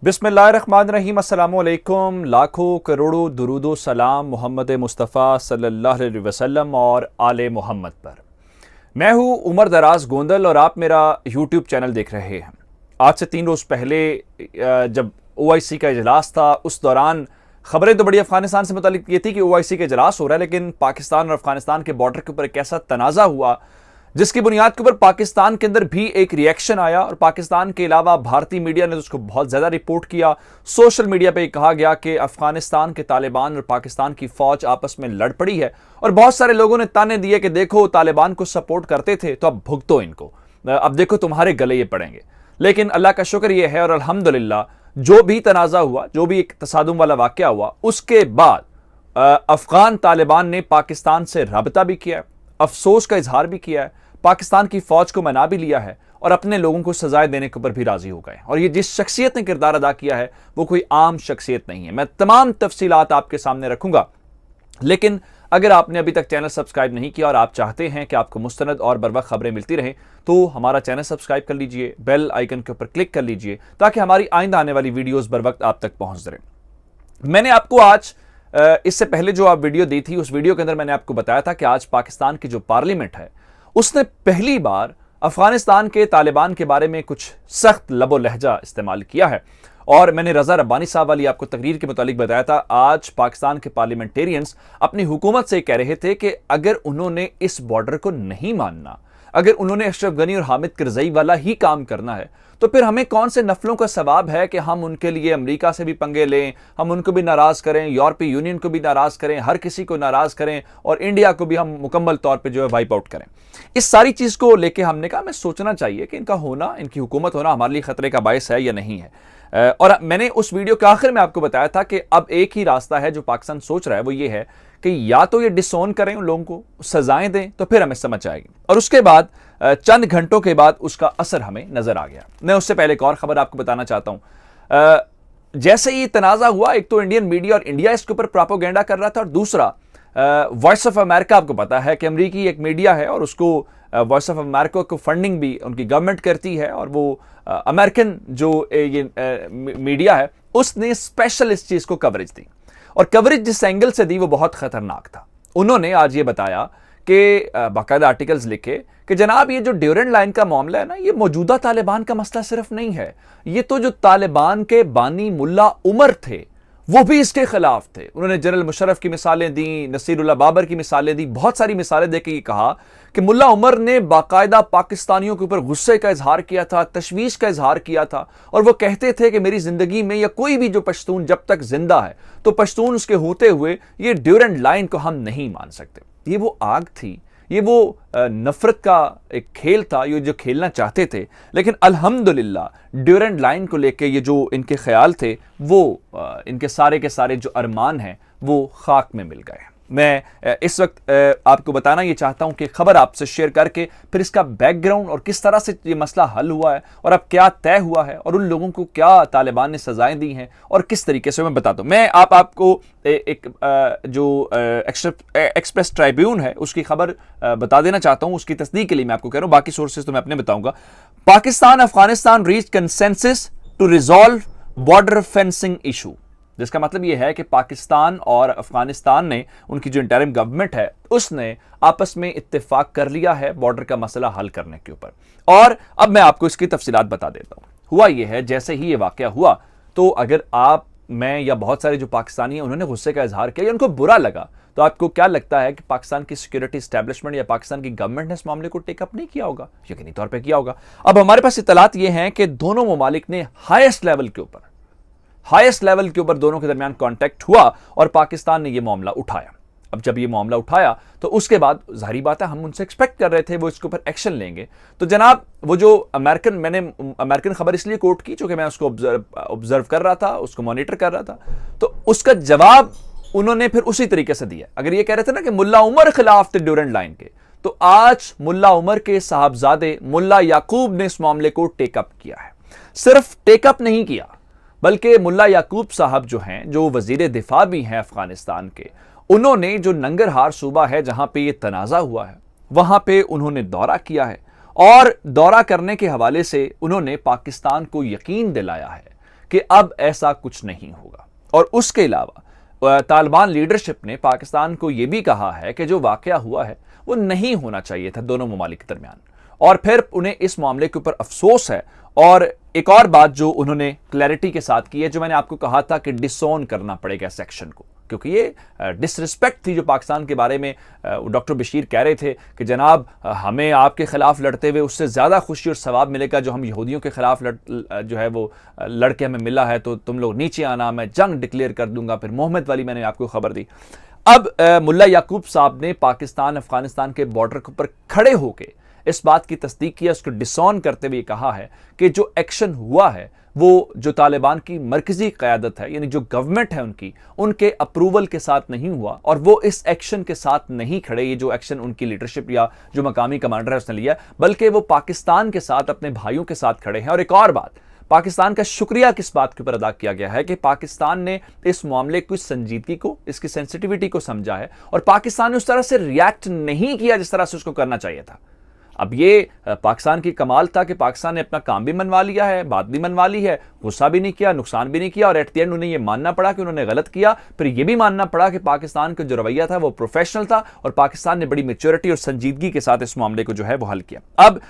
बिस्मिल्लाहिर्रहमानिर्रहीम। अस्सलामुअलैकुम। लाखों करोड़ों दुरूदो सलाम मोहम्मद मुस्तफ़ा सल्लल्लाहु अलैहि वसल्लम और आले मोहम्मद पर। मैं हूँ उमर दराज गोंदल और आप मेरा यूट्यूब चैनल देख रहे हैं। आज से 3 रोज़ पहले जब OIC का इजलास था, उस दौरान खबरें तो बड़ी अफगानिस्तान से मुतालिक ये थी कि OIC का इजलास हो रहा है, लेकिन पाकिस्तान और अफगानिस्तान के बॉर्डर के ऊपर एक ऐसा तनाज़ा हुआ जिसकी बुनियाद के ऊपर पाकिस्तान के अंदर भी एक रिएक्शन आया और पाकिस्तान के अलावा भारतीय मीडिया ने उसको बहुत ज़्यादा रिपोर्ट किया। सोशल मीडिया पे कहा गया कि अफगानिस्तान के तालिबान और पाकिस्तान की फ़ौज आपस में लड़ पड़ी है और बहुत सारे लोगों ने ताने दिए कि देखो तालिबान को सपोर्ट करते थे तो अब भुगतो इनको, अब देखो तुम्हारे गले ये पड़ेंगे। लेकिन अल्लाह का शुक्र ये है और अल्हम्दुलिल्लाह जो भी तनाज़ा हुआ, जो भी एक तसादुम वाला वाक़या हुआ, उसके बाद अफगान तालिबान ने पाकिस्तान से रबता भी किया, अफसोस का इजहार भी किया है, पाकिस्तान की फौज को मना भी लिया है और अपने लोगों को सजाएं देने के ऊपर भी राजी हो गए। और ये जिस शख्सियत ने किरदार अदा किया है वो कोई आम शख्सियत नहीं है। मैं तमाम तफसीलात आपके सामने रखूंगा, लेकिन अगर आपने अभी तक चैनल सब्सक्राइब नहीं किया और आप चाहते हैं कि आपको मुस्तनद और बर वक्त खबरें मिलती रहें तो हमारा चैनल सब्सक्राइब कर लीजिए, बेल आइकन के ऊपर क्लिक कर लीजिए ताकि हमारी आइंदा आने वाली वीडियोस बर वक्त आप तक पहुंच रहे। मैंने आपको आज इससे पहले जो आप वीडियो दी थी, उस वीडियो के अंदर मैंने आपको बताया था कि आज पाकिस्तान की जो पार्लियामेंट है उसने पहली बार अफगानिस्तान के तालिबान के बारे में कुछ सख्त लबो लहजा इस्तेमाल किया है। और मैंने रजा रब्बानी साहब वाली आपको तकरीर के मुतालिक बताया था, आज पाकिस्तान के पार्लियामेंटेरियंस अपनी हुकूमत से कह रहे थे कि अगर उन्होंने इस बॉर्डर को नहीं मानना, अगर उन्होंने अशरफ गनी और हामिद करजई वाला ही काम करना है तो फिर हमें कौन से नफलों का सवाब है कि हम उनके लिए अमेरिका से भी पंगे लें, हम उनको भी नाराज करें, यूरोपीय यूनियन को भी नाराज करें, हर किसी को नाराज करें और इंडिया को भी हम मुकम्मल तौर पे जो है वाइप आउट करें। इस सारी चीज को लेके हमने कहा हमें सोचना चाहिए कि इनका होना, इनकी हुकूमत होना हमारे लिए खतरे का बायस है या नहीं है। और मैंने उस वीडियो के आखिर में आपको बताया था कि अब एक ही रास्ता है जो पाकिस्तान सोच रहा है, वो ये है कि या तो ये डिसोन करें, उन लोगों को सजाएं दें, तो फिर हमें समझ आएगी। और उसके बाद चंद घंटों के बाद उसका असर हमें नजर आ गया। मैं उससे पहले एक और खबर आपको बताना चाहता हूं। जैसे ही तनाजा हुआ, एक तो इंडियन मीडिया और इंडिया इसके ऊपर प्रोपेगेंडा कर रहा था और दूसरा वॉइस ऑफ अमेरिका, आपको पता है कि अमेरिकी एक मीडिया है और उसको वॉइस ऑफ अमेरिका को फंडिंग भी उनकी गवर्नमेंट करती है और वो अमेरिकन जो ये मीडिया है उसने स्पेशल इस चीज को कवरेज दी और कवरेज जिस एंगल से दी वो बहुत खतरनाक था। उन्होंने आज ये बताया कि बाकायदा आर्टिकल्स लिखे कि जनाब ये जो ड्यूरेंट लाइन का मामला है ना, ये मौजूदा तालिबान का मसला सिर्फ नहीं है, ये तो जो तालिबान के बानी मुल्ला उमर थे वो भी इसके खिलाफ थे। उन्होंने जनरल मुशर्रफ की मिसालें दी, नसीरुल्लाह बाबर की मिसालें दी, बहुत सारी मिसालें देके ये कहा कि मुल्ला उमर ने बाकायदा पाकिस्तानियों के ऊपर गुस्से का इजहार किया था, तशवीश का इजहार किया था और वो कहते थे कि मेरी जिंदगी में या कोई भी जो पश्तून जब तक जिंदा है तो पश्तून उसके होते हुए ये ड्यूरेंट लाइन को हम नहीं मान सकते। ये वो आग थी, ये वो नफरत का एक खेल था, ये जो खेलना चाहते थे। लेकिन अल्हम्दुलिल्लाह ड्यूरेंट लाइन को लेके ये जो इनके ख्याल थे वो इनके सारे के सारे जो अरमान हैं वो खाक में मिल गए। मैं इस वक्त आपको बताना ये चाहता हूं कि खबर आपसे शेयर करके फिर इसका बैकग्राउंड और किस तरह से ये मसला हल हुआ है और अब क्या तय हुआ है और उन लोगों को क्या तालिबान ने सजाएं दी हैं और किस तरीके से मैं बताता हूं। मैं आपको एक जो एक्सप्रेस ट्रिब्यून है उसकी खबर बता देना चाहता हूं। उसकी तस्दीक के लिए मैं आपको कह रहा हूं, बाकी सोर्सेज तो मैं अपने बताऊंगा। Pakistan Afghanistan reach consensus to resolve border fencing issue, जिसका मतलब यह है कि पाकिस्तान और अफगानिस्तान ने, उनकी जो इंटरिम गवर्नमेंट है उसने आपस में इत्तेफाक कर लिया है बॉर्डर का मसला हल करने के ऊपर। और अब मैं आपको इसकी तफसीलात बता देता हूं। हुआ यह है, जैसे ही ये वाकया हुआ तो अगर आप, मैं या बहुत सारे जो पाकिस्तानी हैं उन्होंने गुस्से का इजहार किया या उनको बुरा लगा, तो आपको क्या लगता है कि पाकिस्तान की सिक्योरिटी एस्टैब्लिशमेंट या पाकिस्तान की गवर्नमेंट ने इस मामले को टेकअप नहीं किया होगा? यकीनी तौर पर किया होगा। अब हमारे पास इत्तलात ये हैं कि दोनों ममालिक ने हाईएस्ट लेवल के ऊपर दोनों के दरमियान कांटेक्ट हुआ और पाकिस्तान ने यह मामला उठाया। अब जब ये मामला उठाया तो उसके बाद जाहिर बात है हम उनसे एक्सपेक्ट कर रहे थे वो इसके ऊपर एक्शन लेंगे। तो जनाब वो जो मैंने अमेरिकन खबर इसलिए कोट की चूंकि मैं उसको ऑब्जर्व कर रहा था, उसको मॉनिटर कर रहा था, तो उसका जवाब उन्होंने फिर उसी तरीके से दिया। अगर ये कह रहे थे ना कि मुल्ला उमर खिलाफ थे ड्यूरेंट लाइन के, तो आज मुल्ला उमर के साहबजादे मुल्ला याकूब ने इस मामले को टेकअप किया है। सिर्फ टेकअप नहीं किया बल्कि मुल्ला याकूब साहब जो हैं, जो वजीर दिफा भी हैं अफगानिस्तान के, उन्होंने जो नंगरहार सूबा है जहां पे ये तनाज़ा हुआ है वहां पे उन्होंने दौरा किया है और दौरा करने के हवाले से उन्होंने पाकिस्तान को यकीन दिलाया है कि अब ऐसा कुछ नहीं होगा। और उसके अलावा तालिबान लीडरशिप ने पाकिस्तान को यह भी कहा है कि जो वाकया हुआ है वो नहीं होना चाहिए था दोनों ममालिक के दरमियान, और फिर उन्हें इस मामले के ऊपर अफसोस है। और एक और बात जो उन्होंने क्लैरिटी के साथ की है, जो मैंने आपको कहा था कि डिसोन करना पड़ेगा इस एक्शन को, क्योंकि ये डिसरिस्पेक्ट थी जो पाकिस्तान के बारे में डॉक्टर बशीर कह रहे थे कि जनाब हमें आपके खिलाफ लड़ते हुए उससे ज़्यादा खुशी और सवाब मिलेगा जो हम यहूदियों के खिलाफ जो है वो लड़के हमें मिला है, तो तुम लोग नीचे आना, मैं जंग डिक्लेयर कर दूंगा। फिर मोहम्मद वाली मैंने आपको खबर दी। अब मुल्ला याकूब साहब ने पाकिस्तान अफगानिस्तान के बॉर्डर के ऊपर खड़े होकर इस बात की तस्दीक किया, उसको डिसॉन करते हुए कहा है कि जो एक्शन हुआ है वो जो तालिबान की मरकजी क़यादत है, यानी जो गवर्नमेंट है उनके अप्रूवल के साथ नहीं हुआ, और वो इस एक्शन के साथ नहीं खड़े, ये जो एक्शन उनकी लीडरशिप या जो मकामी कमांडर है उसने लिया, बल्कि वो पाकिस्तान के साथ, अपने भाइयों के साथ खड़े हैं। और एक और बात, पाकिस्तान का शुक्रिया किस बात के ऊपर अदा किया गया है कि पाकिस्तान ने इस मामले की संजीदगी को, इसकी सेंसिटिविटी को समझा है, और पाकिस्तान ने उस तरह से रिएक्ट नहीं किया जिस तरह से उसको करना चाहिए था। अब ये पाकिस्तान की कमाल था कि पाकिस्तान ने अपना काम भी मनवा लिया है, बात भी मनवा ली है, गुस्सा भी नहीं किया, नुकसान भी नहीं किया, और एट द एंड उन्हें यह मानना पड़ा कि उन्होंने गलत किया। फिर यह भी मानना पड़ा कि पाकिस्तान का जो रवैया था वो प्रोफेशनल था, और पाकिस्तान ने बड़ी मैच्योरिटी और संजीदगी के साथ इस मामले को जो है वो हल किया। अब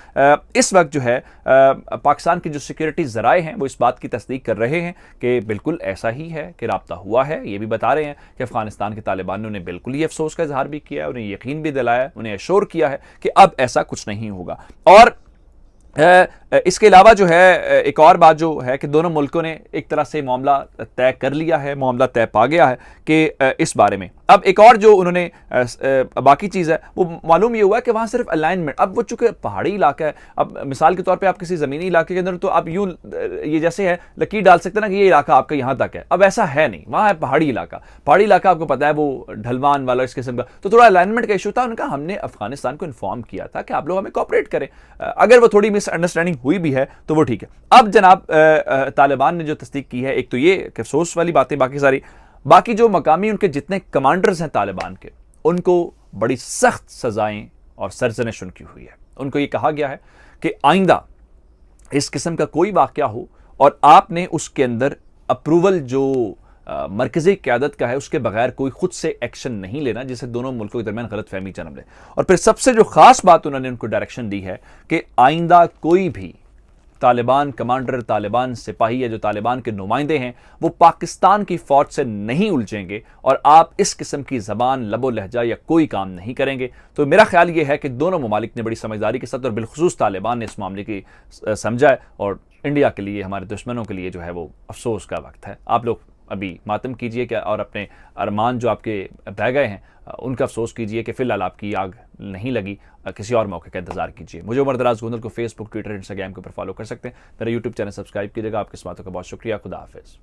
इस वक्त जो है पाकिस्तान की जो सिक्योरिटी ज़राए हैं वो इस बात की तस्दीक कर रहे हैं कि बिल्कुल ऐसा ही है कि राब्ता हुआ है। ये भी बता रहे हैं कि अफगानिस्तान के तालिबान ने उन्हें बिल्कुल ही अफसोस का इजहार भी किया है, उन्हें यकीन भी दिलाया, उन्हें एश्योर किया है कि अब ऐसा कुछ नहीं होगा। और इसके अलावा जो है एक और बात जो है कि दोनों मुल्कों ने एक तरह से मामला तय कर लिया है, मामला तय पा गया है कि इस बारे में। अब एक और जो उन्होंने बाकी चीज़ है वो मालूम ये हुआ है कि वहाँ सिर्फ अलाइनमेंट, अब वो चूँकि पहाड़ी इलाका है, अब मिसाल के तौर पे आप किसी ज़मीनी इलाके के अंदर तो आप यूँ ये जैसे है लकीर डाल सकते हैं ना कि ये इलाका आपका यहाँ तक है, अब ऐसा है नहीं, वहाँ है पहाड़ी इलाका। पहाड़ी इलाका आपको पता है वो ढलवान वाला इस किस्म का, तो थोड़ा अलाइनमेंट का इशू था। उनका हमने अफगानिस्तान को इन्फॉर्म किया था कि आप लोग हमें कोऑपरेट करें, अगर वो थोड़ी मिसअंडरस्टैंडिंग हुई भी है तो वो ठीक है। अब जनाब तालिबान ने जो तस्दीक की है, एक तो ये कि अफसोस वाली बातें, बाकी सारी, बाकी जो मकामी उनके जितने कमांडर्स हैं तालिबान के, उनको बड़ी सख्त सजाएं और सरजनिश उनकी हुई है। उनको ये कहा गया है कि आइंदा इस किस्म का कोई वाकया हो और आपने उसके अंदर अप्रूवल जो मरकजी क़यादत का है उसके बगैर कोई खुद से एक्शन नहीं लेना, जिससे दोनों मुल्कों के दरमियान गलत फहमी जन्म ले। और फिर सबसे जो खास बात उन्होंने उनको डायरेक्शन दी है कि आइंदा कोई भी तालिबान कमांडर, तालिबान सिपाही या जो तालिबान के नुमाइंदे हैं वो पाकिस्तान की फौज से नहीं उलझेंगे, और आप इस किस्म की ज़बान, लबो लहजा या कोई काम नहीं करेंगे। तो मेरा ख्याल ये है कि दोनों ममालिक ने बड़ी समझदारी के साथ और बिलखुसूस तालिबान ने इस मामले की समझा है, और इंडिया के लिए, हमारे दुश्मनों के लिए जो है वो अफसोस का वक्त है। आप लोग अभी मातम कीजिए क्या, और अपने अरमान जो आपके बह गए हैं उनका अफसोस कीजिए कि फ़िलहाल आपकी आग नहीं लगी, किसी और मौके का इंतजार कीजिए। मुझे उमर दराज गोंदल को फेसबुक, ट्विटर, इंस्टाग्राम के ऊपर फॉलो कर सकते हैं। मेरा यूट्यूब चैनल सब्सक्राइब कीजिएगा। आपकी इस बातों का बहुत शुक्रिया। खुदा हाफिज़।